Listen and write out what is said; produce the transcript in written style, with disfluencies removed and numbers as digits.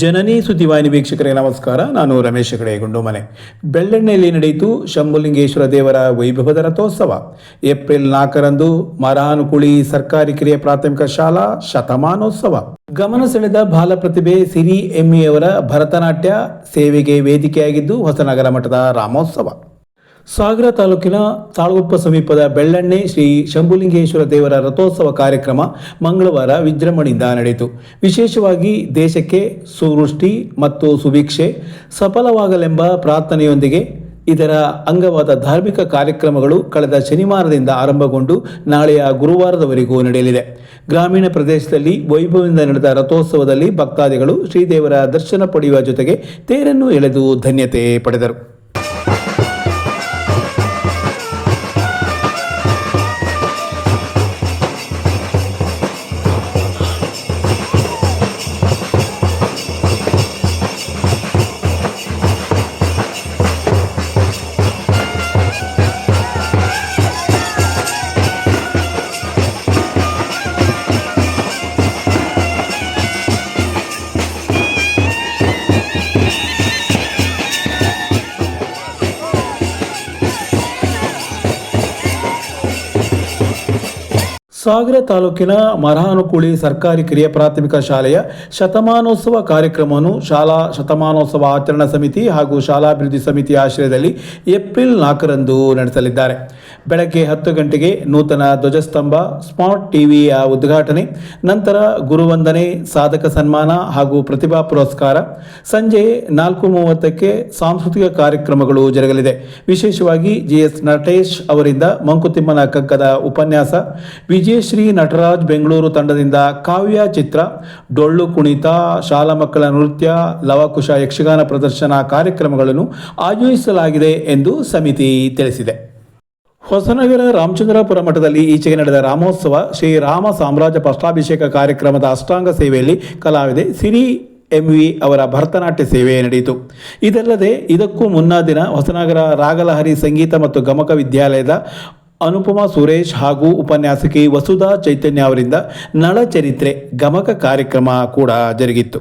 ಜನನಿ ಸುದ್ದಿವಾಹಿನಿ ವೀಕ್ಷಕರಿಗೆ ನಮಸ್ಕಾರ. ನಾನು ರಮೇಶ್ ಹೆಗಡೆ ಗುಂಡುಮನೆ. ಬೆಳ್ಳೆಣ್ಣೆಯಲ್ಲಿ ನಡೆಯಿತು ಶಂಭುಲಿಂಗೇಶ್ವರ ದೇವರ ವೈಭವದ ರಥೋತ್ಸವ. ಏಪ್ರಿಲ್ 4ರಂದು ಮರಹಾನುಕುಳಿ ಸರ್ಕಾರಿ ಕಿರಿಯ ಪ್ರಾಥಮಿಕ ಶಾಲಾ ಶತಮಾನೋತ್ಸವ. ಗಮನ ಸೆಳೆದ ಬಾಲ ಪ್ರತಿಭೆ ಸಿರಿ ಎಮ್ಮಿಯವರ ಭರತನಾಟ್ಯ ಸೇವೆಗೆ ವೇದಿಕೆಯಾಗಿದ್ದು ಹೊಸನಗರ ಮಠದ ರಾಮೋತ್ಸವ. ಸಾಗರ ತಾಲೂಕಿನ ತಾಳಗುಪ್ಪ ಸಮೀಪದ ಬೆಳ್ಳೆಣ್ಣೆ ಶ್ರೀ ಶಂಭುಲಿಂಗೇಶ್ವರ ದೇವರ ರಥೋತ್ಸವ ಕಾರ್ಯಕ್ರಮ ಮಂಗಳವಾರ ವಿಜೃಂಭಣೆಯಿಂದ ನಡೆಯಿತು. ವಿಶೇಷವಾಗಿ ದೇಶಕ್ಕೆ ಸುವೃಷ್ಟಿ ಮತ್ತು ಸುಭಿಕ್ಷೆ ಸಫಲವಾಗಲೆಂಬ ಪ್ರಾರ್ಥನೆಯೊಂದಿಗೆ ಇದರ ಅಂಗವಾದ ಧಾರ್ಮಿಕ ಕಾರ್ಯಕ್ರಮಗಳು ಕಳೆದ ಶನಿವಾರದಿಂದ ಆರಂಭಗೊಂಡು ನಾಳೆಯ ಗುರುವಾರದವರೆಗೂ ನಡೆಯಲಿದೆ. ಗ್ರಾಮೀಣ ಪ್ರದೇಶದಲ್ಲಿ ವೈಭವದಿಂದ ನಡೆದ ರಥೋತ್ಸವದಲ್ಲಿ ಭಕ್ತಾದಿಗಳು ಶ್ರೀದೇವರ ದರ್ಶನ ಪಡೆಯುವ ಜೊತೆಗೆ ತೇರನ್ನು ಎಳೆದು ಧನ್ಯತೆ ಪಡೆದರು. ಸಾಗರ ತಾಲೂಕಿನ ಮರಹಾನುಕುಳಿ ಸರ್ಕಾರಿ ಕಿರಿಯ ಪ್ರಾಥಮಿಕ ಶಾಲೆಯ ಶತಮಾನೋತ್ಸವ ಕಾರ್ಯಕ್ರಮವನ್ನು ಶಾಲಾ ಶತಮಾನೋತ್ಸವ ಆಚರಣಾ ಸಮಿತಿ ಹಾಗೂ ಶಾಲಾಭಿವೃದ್ಧಿ ಸಮಿತಿಯ ಆಶ್ರಯದಲ್ಲಿ ಏಪ್ರಿಲ್ 4ರಂದು ನಡೆಸಲಿದ್ದಾರೆ. ಬೆಳಗ್ಗೆ 10 ಗಂಟೆಗೆ ನೂತನ ಧ್ವಜಸ್ತಂಭ, ಸ್ಮಾರ್ಟ್ ಟಿವಿಯ ಉದ್ಘಾಟನೆ, ನಂತರ ಗುರುವಂದನೆ, ಸಾಧಕ ಸನ್ಮಾನ ಹಾಗೂ ಪ್ರತಿಭಾ ಪುರಸ್ಕಾರ. ಸಂಜೆ 4:30ಕ್ಕೆ ಸಾಂಸ್ಕೃತಿಕ ಕಾರ್ಯಕ್ರಮಗಳು ಜರುಗಲಿದೆ. ವಿಶೇಷವಾಗಿ GS ನಟೇಶ್ ಅವರಿಂದ ಮಂಕುತಿಮ್ಮನ ಕಗ್ಗದ ಉಪನ್ಯಾಸ, ವಿಜಯಶ್ರೀ ನಟರಾಜ್ ಬೆಂಗಳೂರು ತಂಡದಿಂದ ಕಾವ್ಯ ಚಿತ್ರ, ಡೊಳ್ಳು ಕುಣಿತ, ಶಾಲಾ ಮಕ್ಕಳ ನೃತ್ಯ, ಲವಕುಶ ಯಕ್ಷಗಾನ ಪ್ರದರ್ಶನ ಕಾರ್ಯಕ್ರಮಗಳನ್ನು ಆಯೋಜಿಸಲಾಗಿದೆ ಎಂದು ಸಮಿತಿ ತಿಳಿಸಿದೆ. ಹೊಸನಗರ ರಾಮಚಂದ್ರಾಪುರ ಮಠದಲ್ಲಿ ಈಚೆಗೆ ನಡೆದ ರಾಮೋತ್ಸವ ಶ್ರೀ ರಾಮ ಸಾಮ್ರಾಜ್ಯ ಪಟ್ಟಾಭಿಷೇಕ ಕಾರ್ಯಕ್ರಮದ ಅಷ್ಟಾಂಗ ಸೇವೆಯಲ್ಲಿ ಕಲಾವಿದೆ ಸಿರಿ MV ಅವರ ಭರತನಾಟ್ಯ ಸೇವೆ ನಡೆಯಿತು. ಇದಲ್ಲದೆ ಇದಕ್ಕೂ ಮುನ್ನಾ ದಿನ ಹೊಸನಗರ ರಾಗಲಹರಿ ಸಂಗೀತ ಮತ್ತು ಗಮಕ ವಿದ್ಯಾಲಯದ ಅನುಪಮಾ ಸುರೇಶ್ ಹಾಗೂ ಉಪನ್ಯಾಸಕಿ ವಸುಧಾ ಚೈತನ್ಯ ಅವರಿಂದ ನಳಚರಿತ್ರೆ ಗಮಕ ಕಾರ್ಯಕ್ರಮ ಕೂಡ ಜರುಗಿತ್ತು.